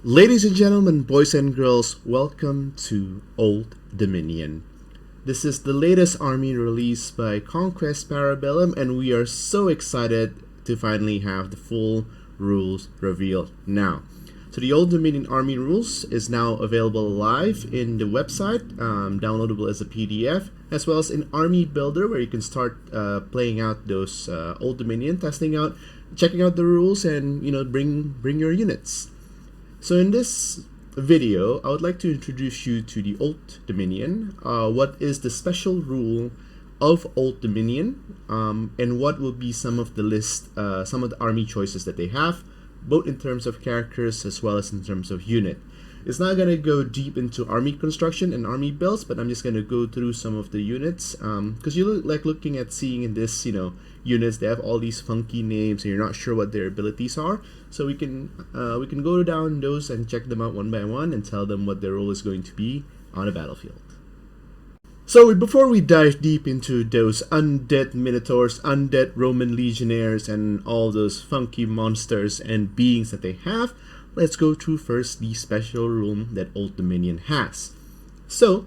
Ladies and gentlemen, boys and girls, welcome to Old Dominion. This is the latest army release by Conquest Parabellum, and we are so excited to finally have the full rules revealed now. So the Old Dominion Army rules is now available live in the website, downloadable as a PDF, as well as in Army Builder, where you can start playing out those Old Dominion, testing out, checking out the rules, and bring your units. So in this video, I would like to introduce you to the Old Dominion, what is the special rule of Old Dominion, and what will be some of the some of the army choices that they have, both in terms of characters as well as in terms of unit. It's not going to go deep into army construction and army builds, but I'm just going to go through some of the units, because you like looking at seeing in this, units, they have all these funky names and you're not sure what their abilities are. So we can go down those and check them out one by one and tell them what their role is going to be on a battlefield. So before we dive deep into those undead minotaurs, undead Roman legionnaires, and all those funky monsters and beings that they have, let's go through first the special rule that Old Dominion has. So,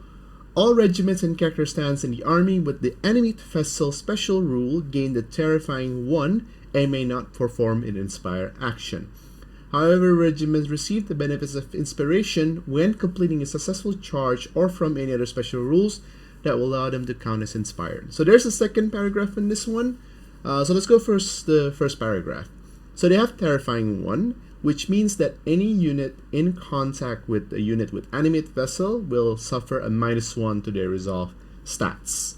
all regiments and character stands in the army with the enemy vessel special rule gain the terrifying 1 and may not perform an inspire action. However, regiments receive the benefits of inspiration when completing a successful charge or from any other special rules that will allow them to count as inspired. So there's a second paragraph in this one. So let's go first the first paragraph. So they have terrifying 1, which means that any unit in contact with a unit with animate vessel will suffer a -1 to their resolve stats.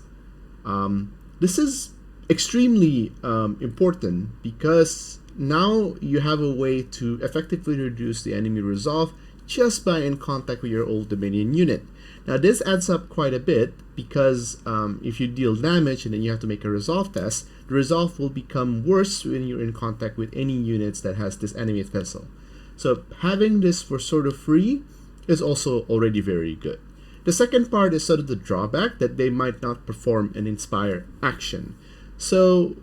This is extremely important because now you have a way to effectively reduce the enemy resolve just by in contact with your Old Dominion unit. Now this adds up quite a bit because if you deal damage and then you have to make a resolve test, the resolve will become worse when you're in contact with any units that has this animate vessel. So having this for sort of free is also already very good. The second part is sort of the drawback that they might not perform an inspire action. So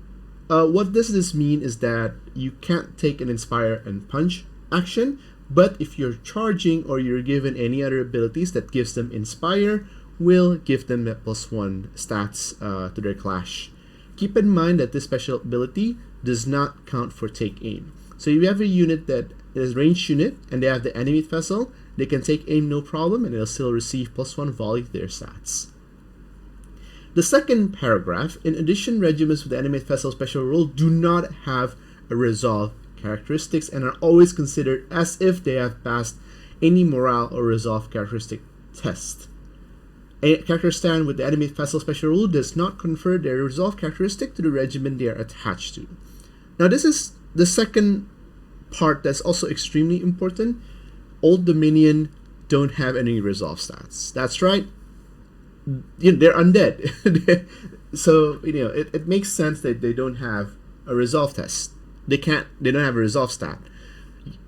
what does this mean is that you can't take an inspire and punch action, but if you're charging or you're given any other abilities that gives them inspire, will give them that +1 stats to their clash. Keep in mind that this special ability does not count for take aim. So if you have a unit that is ranged unit and they have the enemy vessel, they can take aim no problem and they'll still receive +1 volley to their stats. The second paragraph, in addition, regiments with the enemy vessel special rule do not have a resolve characteristics and are always considered as if they have passed any morale or resolve characteristic test. A character stand with the enemy vessel special rule does not confer their resolve characteristic to the regiment they are attached to. Now this is the second part that's also extremely important. Old Dominion don't have any resolve stats. That's right. They're undead. So it makes sense that they don't have a resolve test. They don't have a resolve stat.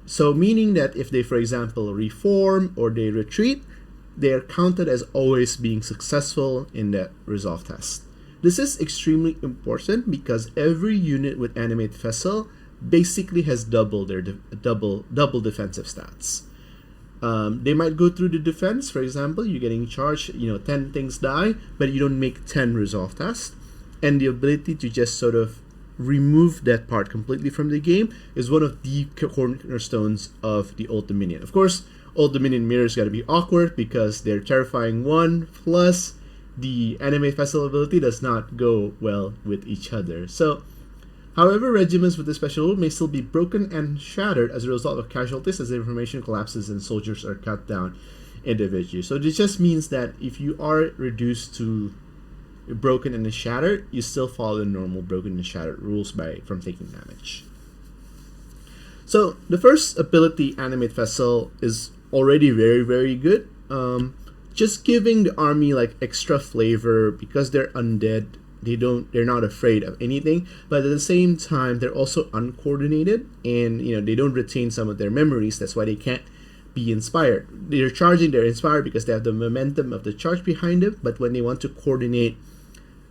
So meaning that if they, for example, reform or they retreat, they are counted as always being successful in that resolve test. This is extremely important because every unit with animate vessel basically has double double defensive stats. They might go through the defense. For example, you're getting charged, 10 things die, but you don't make 10 resolve tests, and the ability to just sort of remove that part completely from the game is one of the cornerstones of the Old Dominion. Of course, Old Dominion mirrors got to be awkward because they're terrifying 1 plus the animate vessel ability does not go well with each other. So, however, regiments with this special rule may still be broken and shattered as a result of casualties as the information collapses and soldiers are cut down individually. So this just means that if you are reduced to broken and shattered, you still follow the normal broken and shattered rules from taking damage. So the first ability, animate vessel, is already very, very good. Just giving the army like extra flavor because they're undead. They're not afraid of anything, but at the same time they're also uncoordinated and they don't retain some of their memories. That's why they can't be inspired. They're charging, they're inspired because they have the momentum of the charge behind them, but when they want to coordinate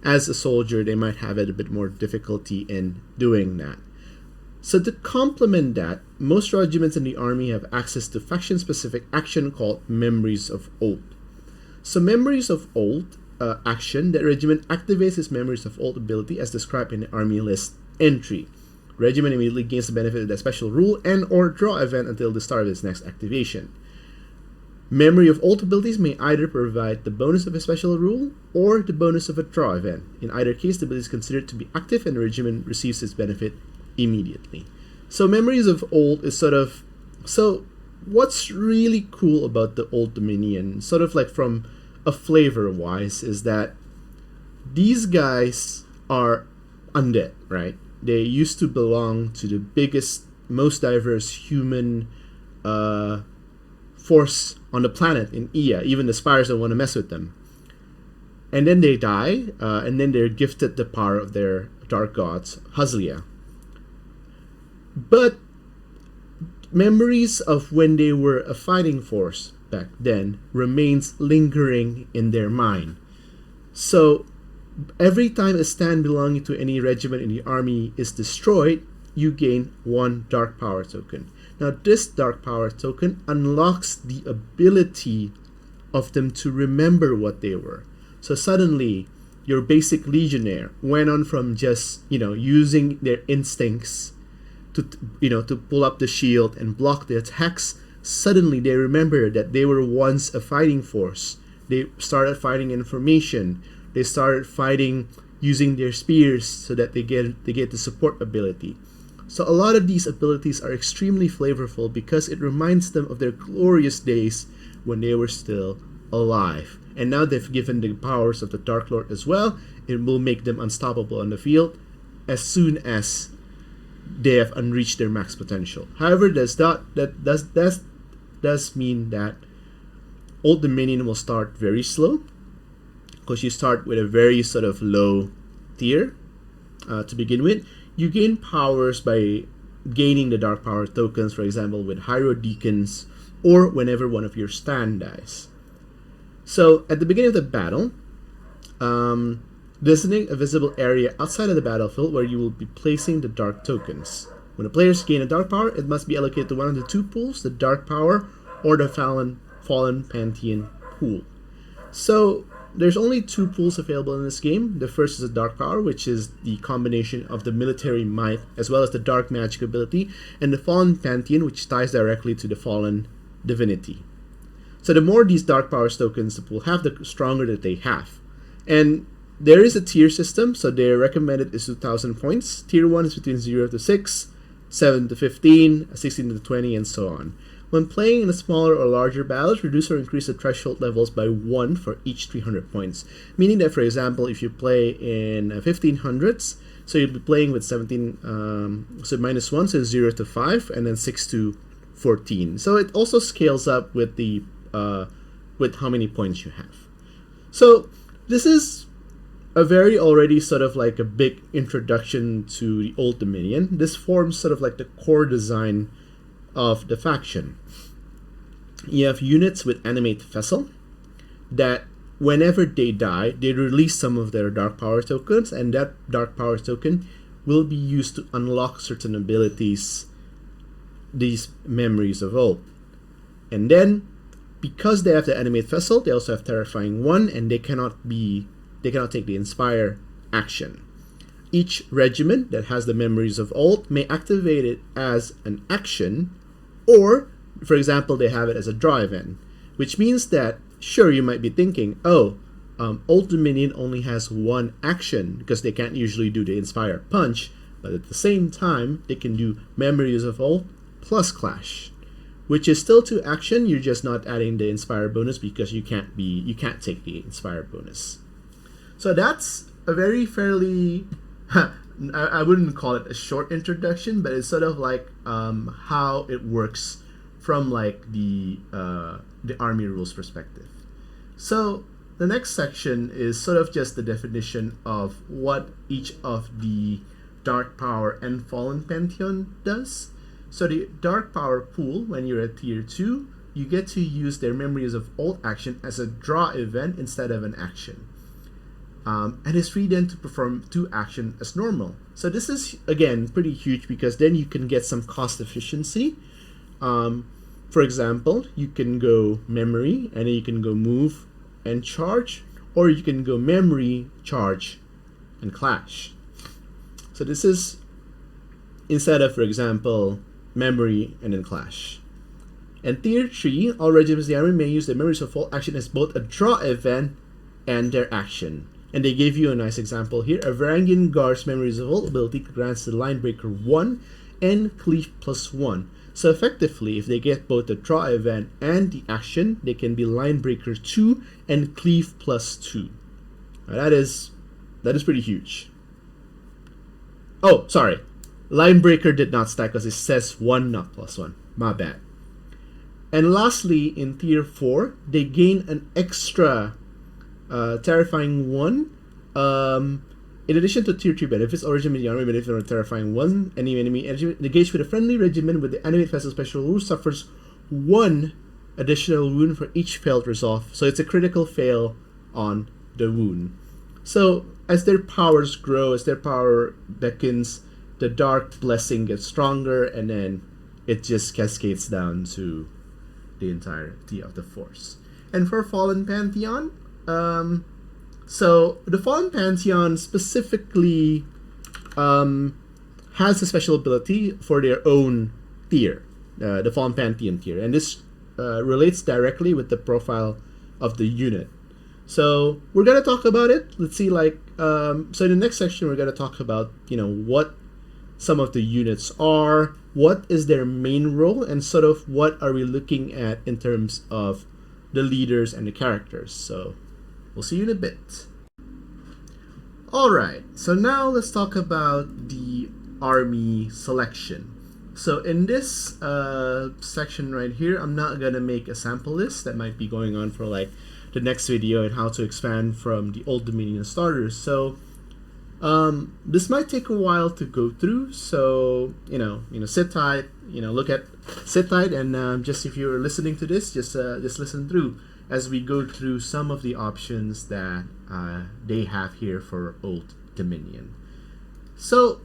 as a soldier, they might have a bit more difficulty in doing that. So to complement that, most regiments in the army have access to faction-specific action called Memories of Old. So Memories of Old action, that regiment activates its Memories of Old ability as described in the army list entry. Regiment immediately gains the benefit of that special rule and or draw event until the start of its next activation. Memory of Old abilities may either provide the bonus of a special rule or the bonus of a draw event. In either case, the ability is considered to be active and the regiment receives its benefit immediately. So Memories of Old is sort of... So what's really cool about the Old Dominion, sort of like from a flavor wise, is that these guys are undead, right? They used to belong to the biggest, most diverse human force on the planet in Ea. Even the Spires don't want to mess with them. And then they die, and then they're gifted the power of their dark gods, Hazlia. But memories of when they were a fighting force back then remains lingering in their mind. So every time a stand belonging to any regiment in the army is destroyed, you gain 1 dark power token. Now this dark power token unlocks the ability of them to remember what they were. So suddenly your basic legionnaire went on from just, using their instincts to pull up the shield and block the attacks. Suddenly they remember that they were once a fighting force. They started fighting in formation. They started fighting using their spears so that they get the support ability. So a lot of these abilities are extremely flavorful because it reminds them of their glorious days when they were still alive. And now they've given the powers of the Dark Lord as well. It will make them unstoppable on the field as soon as they have unreached their max potential. However, that does mean that Old Dominion will start very slow, because you start with a very sort of low tier to begin with. You gain powers by gaining the dark power tokens, for example with Hyro Deacons, or whenever one of your stand dies. So at the beginning of the battle, designate a visible area outside of the battlefield where you will be placing the dark tokens. When the players gain a dark power, it must be allocated to one of the 2 pools, the dark power or the fallen Pantheon pool. So there's only 2 pools available in this game. The first is the dark power, which is the combination of the military might as well as the dark magic ability, and the fallen Pantheon, which ties directly to the fallen Divinity. So the more these dark power tokens the pool have, the stronger that they have. And there is a tier system, so their recommended is 2,000 points. Tier 1 is between 0 to 6, 7 to 15, 16 to 20, and so on. When playing in a smaller or larger battles, reduce or increase the threshold levels by 1 for each 300 points. Meaning that, for example, if you play in 1500s, so you'll be playing with 17, so minus 1, so 0 to 5, and then 6 to 14. So it also scales up with the with how many points you have. So this is a very already sort of like a big introduction to the Old Dominion. This forms sort of like the core design of the faction. You have units with Animate Vessel that whenever they die, they release some of their dark power tokens, and that dark power token will be used to unlock certain abilities, these Memories of Old. And then because they have the Animate Vessel, they also have Terrifying 1, and they cannot take the Inspire action. Each regiment that has the Memories of Old may activate it as an action, or, for example, they have it as a draw event, which means that, sure, you might be thinking, Old Dominion only has 1 action because they can't usually do the Inspire Punch, but at the same time, they can do Memories of Old plus Clash, which is still 2 action. You're just not adding the Inspire bonus because you can't take the Inspire bonus. So that's a very fairly I wouldn't call it a short introduction, but it's sort of like how it works from like the army rules perspective. So the next section is sort of just the definition of what each of the Dark Power and Fallen Pantheon does. So the Dark Power pool, when you're at tier 2, you get to use their Memories of Old action as a draw event instead of an action. and is free then to perform 2 actions as normal. So this is, again, pretty huge because then you can get some cost efficiency. For example, you can go memory, and then you can go move and charge, or you can go memory, charge, and clash. So this is instead of, for example, memory and then clash. And tier 3, all regiments in the army may use the memories of full action as both a draw event and their action. And they gave you a nice example here. A Varangian Guard's memories of full ability grants the line breaker 1 and cleave +1. So effectively, if they get both the draw event and the action, they can be line breaker 2 and cleave +2. Now that is pretty huge. Oh, sorry. Line breaker did not stack because it says 1, not +1. My bad. And lastly, in tier 4, they gain an extra terrifying 1. In addition to tier 3 benefits, all regiment in the army benefit from terrifying 1. Any enemy engaged with a friendly regiment with the animate vessel special rule suffers 1 additional wound for each failed resolve. So it's a critical fail on the wound. So as their powers grow, as their power beckons, the dark blessing gets stronger, and then it just cascades down to the entirety of the force. And for Fallen Pantheon, so the Fallen Pantheon specifically has a special ability for their own tier, the Fallen Pantheon tier, and this relates directly with the profile of the unit. So we're gonna talk about it. Let's see, like, so in the next section we're gonna talk about, what some of the units are, what is their main role, and sort of what are we looking at in terms of the leaders and the characters. So we'll see you in a bit. Alright, so now let's talk about the army selection. So in this section right here, I'm not gonna make a sample list. That might be going on for like the next video and how to expand from the Old Dominion starters. So this might take a while to go through, so sit tight, sit tight, and just if you're listening to this, just listen through as we go through some of the options that they have here for Old Dominion. So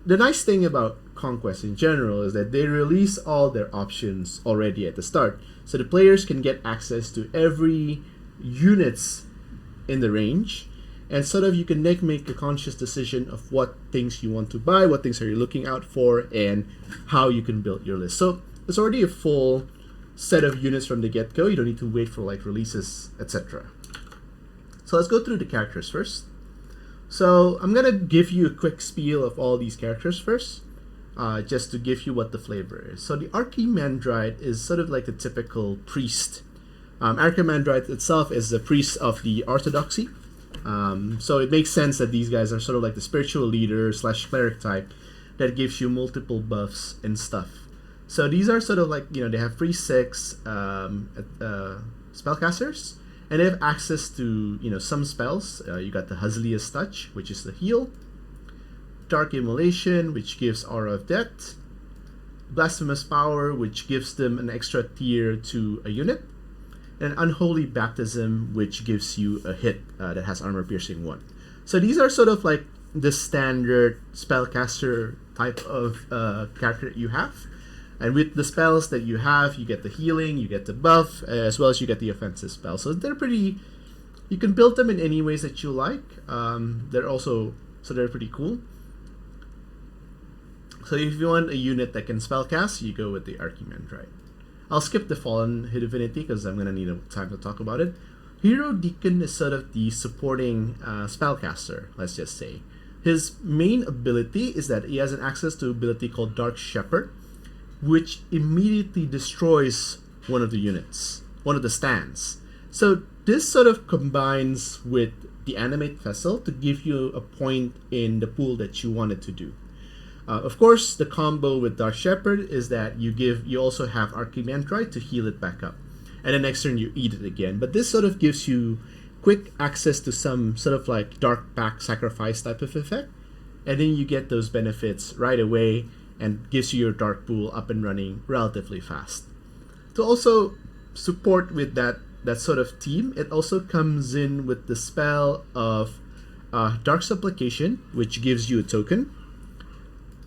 the nice thing about Conquest in general is that they release all their options already at the start, so the players can get access to every units in the range, and sort of you can make a conscious decision of what things you want to buy, what things are you looking out for, and how you can build your list. So it's already a full set of units from the get-go. You don't need to wait for like releases, etc. So let's go through the characters first. So I'm gonna give you a quick spiel of all these characters first, just to give you what the flavor is. So the Archimandrite is sort of like the typical priest. Archimandrite itself is the priest of the Orthodoxy. So it makes sense that these guys are sort of like the spiritual leader / cleric type that gives you multiple buffs and stuff. So these are sort of like, they have free 6 spellcasters, and they have access to, some spells. You got the Huzlius Touch, which is the heal, Dark Immolation, which gives Aura of Death, Blasphemous Power, which gives them an extra tier to a unit, and Unholy Baptism, which gives you a hit that has Armor Piercing 1. So these are sort of like the standard spellcaster type of character that you have. And with the spells that you have, you get the healing, you get the buff, as well as you get the offensive spell. So they're pretty, you can build them in any ways that you like. They're pretty cool. So if you want a unit that can spellcast, you go with the Archimandrite. I'll skip the Fallen Divinity because I'm going to need time to talk about it. Hero Deacon is sort of the supporting spellcaster, let's just say. His main ability is that he has an access to ability called Dark Shepherd, which immediately destroys one of the units, one of the stands. So this sort of combines with the Animate Vessel to give you a point in the pool that you wanted to do. Of course, the combo with Dark Shepherd is that you also have Archimandrite to heal it back up, and then next turn you eat it again. But this sort of gives you quick access to some sort of like Dark Pact sacrifice type of effect, and then you get those benefits right away and gives you your Dark Pool up and running relatively fast. To also support with that sort of team, it also comes in with the spell of Dark Supplication, which gives you a token.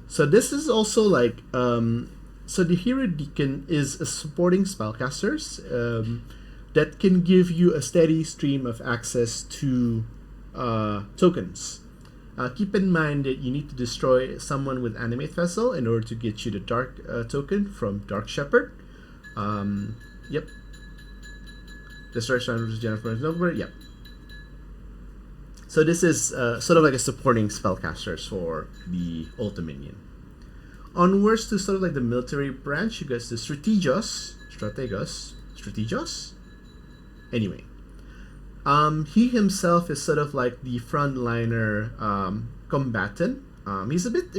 So this is also like so the Hero Deacon is a supporting spellcasters that can give you a steady stream of access to tokens. Keep in mind that you need to destroy someone with Animate Vessel in order to get you the Dark token from Dark Shepherd. Yep. Destroy Stranders Jennifer. Yep. So this is sort of like a supporting spellcasters for the Old Dominion. Onwards to sort of like the military branch, you got the Strategos. Anyway, he himself is sort of like the frontliner combatant. He's a bit,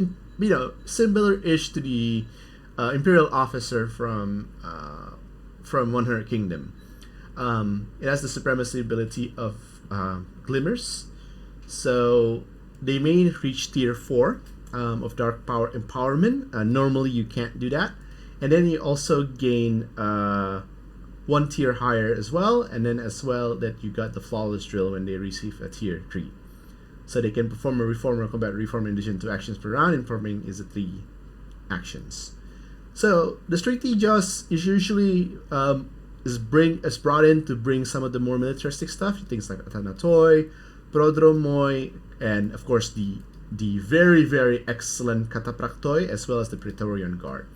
similar-ish to the Imperial officer from 100 Kingdom. It has the supremacy ability of Glimmers. So they may reach tier 4 of Dark Power Empowerment. Normally you can't do that. And then you also gain 1 tier higher as well. And then as well that you got the Flawless Drill when they receive a tier 3. So they can perform a Reform or Combat Reform in addition to 2 actions per round. Informing is a 3 actions. So the Strategos is usually is brought in to bring some of the more militaristic stuff, things like Atanatoy, Prodromoy, and of course the very, very excellent Katapraktoi, as well as the Praetorian Guard.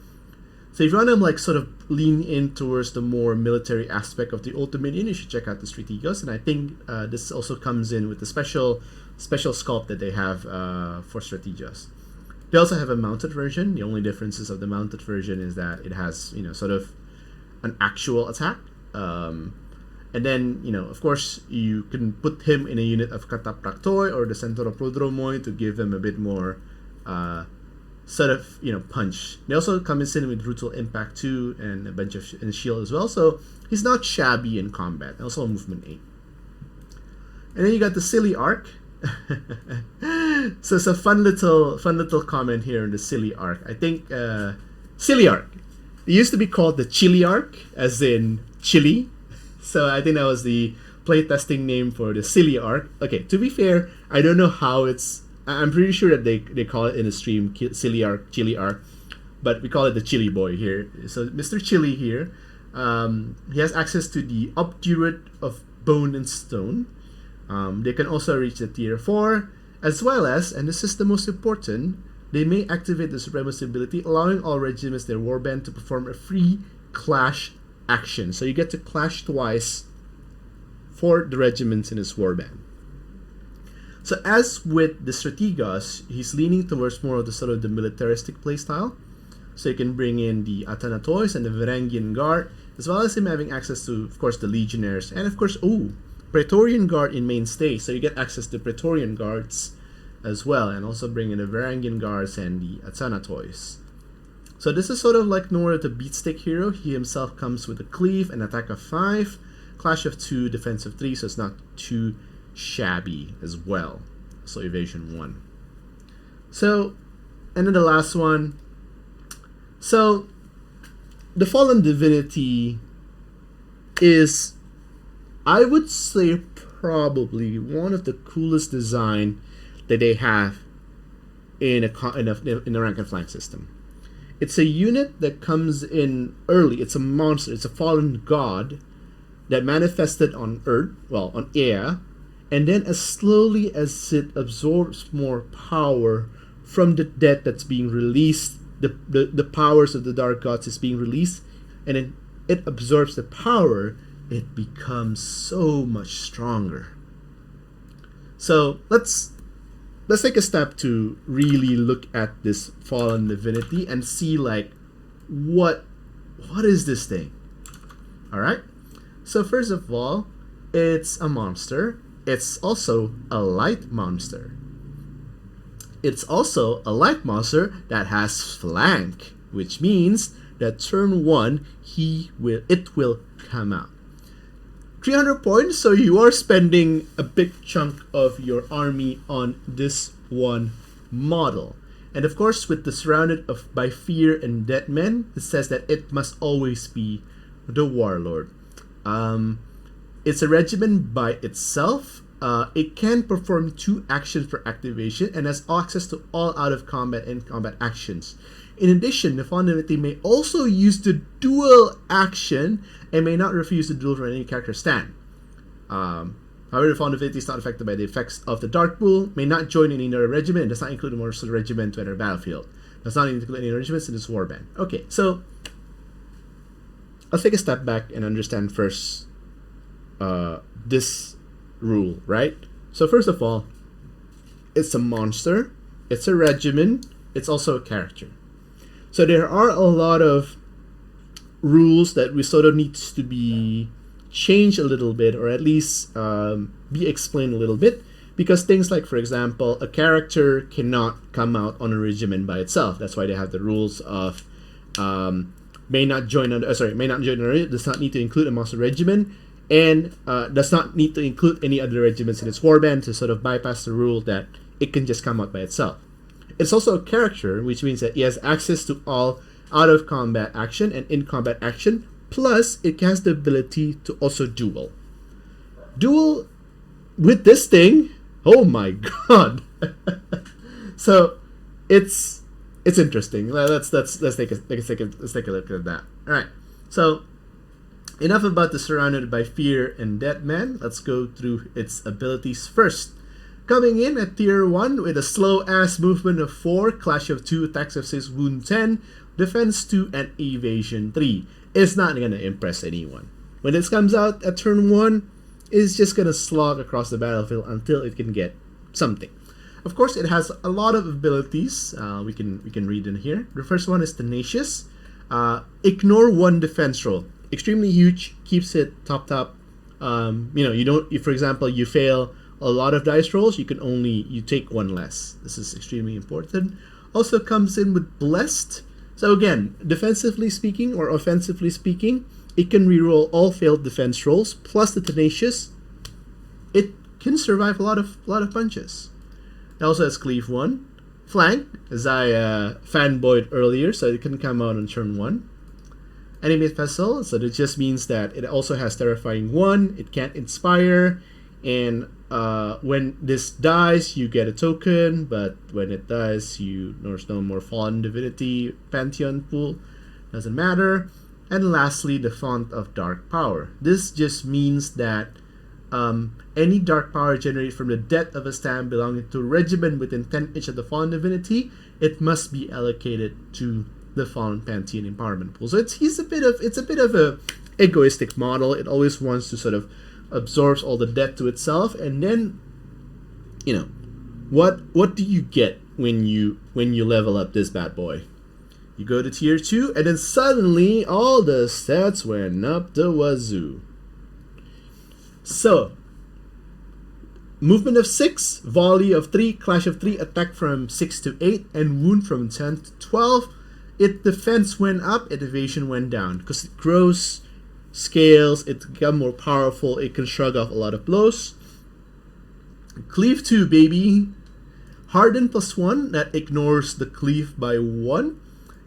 So if you want to like sort of lean in towards the more military aspect of the Old Dominion, you should check out the Strategos, and I think this also comes in with the special sculpt that they have for Strategos. They also have a mounted version. The only differences of the mounted version is that it has, sort of an actual attack. And then, of course, you can put him in a unit of Katapraktoi or the Centaur Prodromoi to give him a bit more sort of, punch. They also come in with Brutal Impact 2 and a bunch of and shield as well. So he's not shabby in combat. Also a movement 8. And then you got the Silly Arc. So it's a fun little comment here in the Silly Arc. I think Silly Arc. It used to be called the Chili Arc, as in chili. So I think that was the playtesting name for the Silly Arc. Okay, to be fair, I don't know how it's. I'm pretty sure that they call it in the stream Silly Arc, Chili Arc, but we call it the Chili Boy here. So Mr. Chili here, he has access to the Obdurate of Bone and Stone. They can also reach the tier 4, as well as, and this is the most important, they may activate the Supremacy ability, allowing all regiments their warband to perform a free clash action. So you get to clash twice for the regiments in his warband. So as with the Strategos, he's leaning towards more of the sort of the militaristic playstyle. So you can bring in the Atanatoys and the Varangian Guard, as well as him having access to, of course, the Legionnaires, and of course, Praetorian Guard in mainstay. So you get access to Praetorian Guards as well, and also bring in the Varangian Guards and the Atanatoys. So this is sort of like more of the beatstick hero. He himself comes with a cleave, an attack of 5, clash of 2, defense of 3, so it's not too shabby as well. So evasion 1. So, and then the last one. So the Fallen Divinity is, I would say, probably one of the coolest design that they have in a rank and flank system. It's a unit that comes in early. It's a monster. It's a fallen god that manifested on Earth, well, on Ea, and then as slowly as it absorbs more power from the dead that's being released, the powers of the dark gods is being released, and then it absorbs the power, it becomes so much stronger. So let's take a step to really look at this Fallen Divinity and see like what is this thing? All right. So first of all, it's a monster. It's also a light monster. It's also a light monster that has flank, which means that turn 1 it will come out. 300 points, so you are spending a big chunk of your army on this one model. And of course, with the surrounded by fear and dead men, it says that it must always be the warlord. It's a regiment by itself, It can perform 2 actions per activation and has access to all out of combat and combat actions. In addition, the Fallen Divinity may also use the duel action and may not refuse to duel from any character stand. However, the Fallen Divinity is not affected by the effects of the Dark Pool, may not join any other regiment, and does not include a Morsel regiment to enter the battlefield. Does not include any regiments in this warband. Okay, so let's take a step back and understand first this rule, right? So first of all, it's a monster, it's a regiment, it's also a character. So there are a lot of rules that we sort of needs to be changed a little bit, or at least be explained a little bit, because things like, for example, a character cannot come out on a regiment by itself. That's why they have the rules of may not join a regiment, does not need to include a monster regiment, and does not need to include any other regiments in its warband to sort of bypass the rule that it can just come out by itself. It's also a character, which means that it has access to all out of combat action and in combat action, plus it has the ability to also duel. Duel with this thing, oh my god. So it's interesting. Let's take a look at that. All right. So enough about the Surrounded by Fear and Dead Man. Let's go through its abilities first. Coming in at tier 1 with a slow ass movement of 4, clash of 2, attacks of 6, wound 10, defense 2, and evasion 3. It's not gonna impress anyone. When this comes out at turn 1, it's just gonna slog across the battlefield until it can get something. Of course, it has a lot of abilities. We can read in here. The first one is Tenacious. Ignore 1 defense roll. Extremely huge, keeps it top. You don't. If, for example, you fail a lot of dice rolls, you take 1 less. This is extremely important. Also comes in with Blessed. So again, defensively speaking or offensively speaking, it can reroll all failed defense rolls plus the Tenacious. It can survive a lot of punches. It also has Cleave 1, Flank, as I fanboyed earlier, so it can come out on turn 1. Enemy Vessel, so that just means that it also has Terrifying 1. It can't inspire, and when this dies, you get a token, but when it dies, there's no more Fallen Divinity Pantheon pool. Doesn't matter. And lastly, the Font of Dark Power. This just means that any dark power generated from the death of a stand belonging to a regiment within 10 inches of the Fallen Divinity, it must be allocated to the Fallen Pantheon Empowerment Pool. So it's a bit of a egoistic model. It always wants to sort of absorbs all the debt to itself, and then what do you get when you level up this bad boy? You go to tier 2, and then suddenly all the stats went up the wazoo. So movement of 6, volley of 3, clash of 3, attack from 6 to 8, and wound from 10 to 12. Its defense went up, its evasion went down because it grows, scales, it becomes more powerful, it can shrug off a lot of blows. Cleave 2, baby. Harden +1, that ignores the cleave by 1.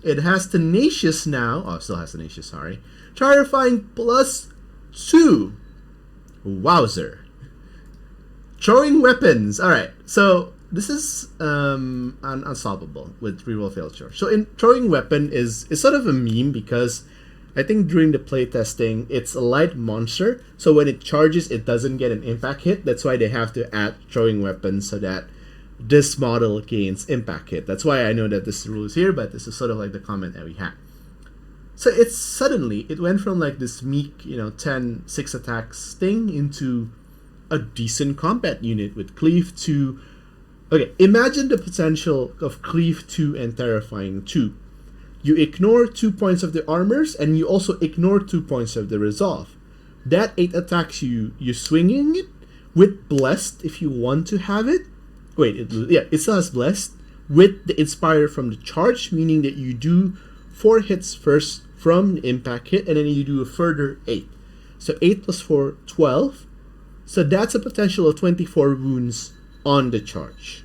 It has Tenacious now. Oh, it still has Tenacious, sorry. Terrifying +2. Wowzer. Throwing weapons. Alright, so this is unstoppable with reroll failed charge. So in throwing weapon is sort of a meme because I think during the playtesting, it's a light monster, so when it charges, it doesn't get an impact hit. That's why they have to add throwing weapons so that this model gains impact hit. That's why I know that this rule is here, but this is sort of like the comment that we had. So it went from like this meek, 10, 6 attacks thing into a decent combat unit with Cleave 2. Okay, imagine the potential of Cleave 2 and Terrifying 2. You ignore 2 points of the armors, and you also ignore 2 points of the resolve. That 8 attacks you swinging it with Blessed if you want to have it. Wait, it still has Blessed with the Inspire from the charge, meaning that you do 4 hits first from the impact hit, and then you do a further 8. So 8 plus 4, 12. So that's a potential of 24 wounds on the charge.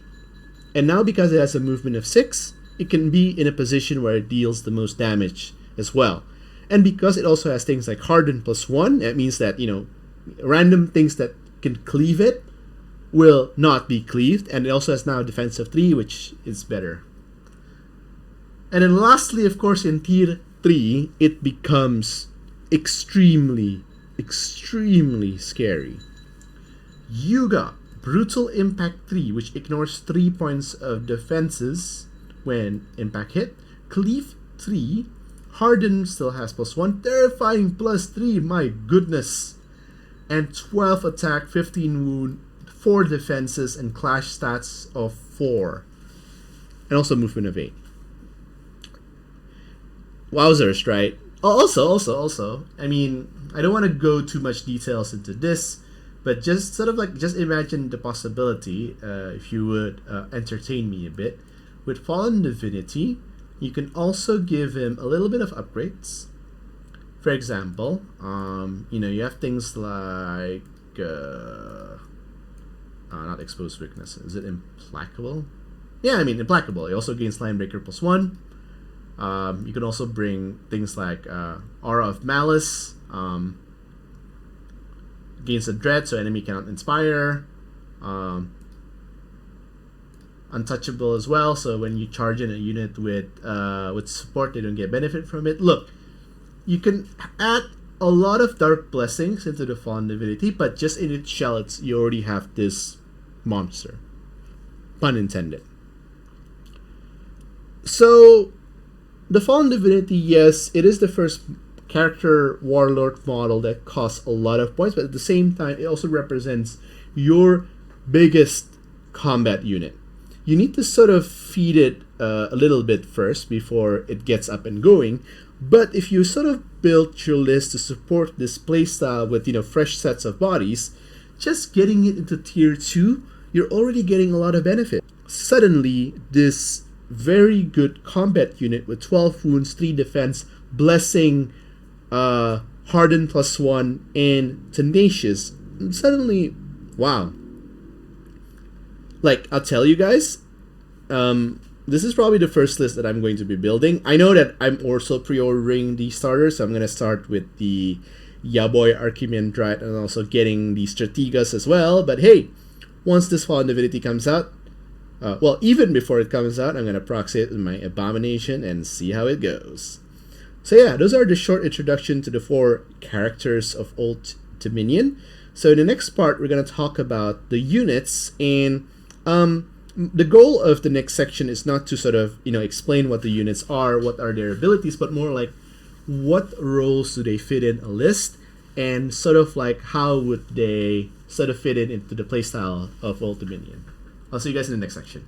And now because it has a movement of 6, it can be in a position where it deals the most damage as well. And because it also has things like Harden +1, that means that, random things that can cleave it will not be cleaved, and it also has now defense of 3, which is better. And then lastly, of course, in tier 3, it becomes extremely scary. You got Brutal Impact 3, which ignores 3 points of defenses when impact hit. Cleave 3. Harden still has +1. Terrifying +3, my goodness. And 12 attack, 15 wound, 4 defenses, and clash stats of 4. And also movement of 8. Wowzers, right? Also, I mean, I don't want to go too much details into this, but just sort of like, just imagine the possibility, if you would entertain me a bit. With Fallen Divinity, you can also give him a little bit of upgrades. For example, you have things like, not Exposed Weakness. Is it Implacable? Yeah, I mean, Implacable. He also gains Linebreaker +1. You can also bring things like Aura of Malice, gains a dread, so enemy cannot inspire. Untouchable as well, so when you charge in a unit with support, they don't get benefit from it. Look, you can add a lot of Dark Blessings into the Fallen Divinity, but just in its shell, you already have this monster. Pun intended. So, the Fallen Divinity, yes, it is the first character warlord model that costs a lot of points, but at the same time, it also represents your biggest combat unit. You need to sort of feed it a little bit first before it gets up and going, but if you sort of build your list to support this playstyle with, fresh sets of bodies, just getting it into tier 2, you're already getting a lot of benefit. Suddenly, this very good combat unit with 12 wounds, 3 defense, blessing, harden +1, and tenacious. Suddenly, wow. Like, I'll tell you guys, this is probably the first list that I'm going to be building. I know that I'm also pre-ordering the starters, so I'm going to start with the Yaboy Archimandrite and also getting the Strategas as well. But hey, once this Fallen Divinity comes out, well, even before it comes out, I'm going to proxy it with my Abomination and see how it goes. So yeah, those are the short introduction to the 4 characters of Old Dominion. So in the next part, we're going to talk about the units, and the goal of the next section is not to sort of, explain what the units are, what are their abilities, but more like what roles do they fit in a list, and sort of like how would they sort of fit in into the playstyle of Old Dominion. I'll see you guys in the next section.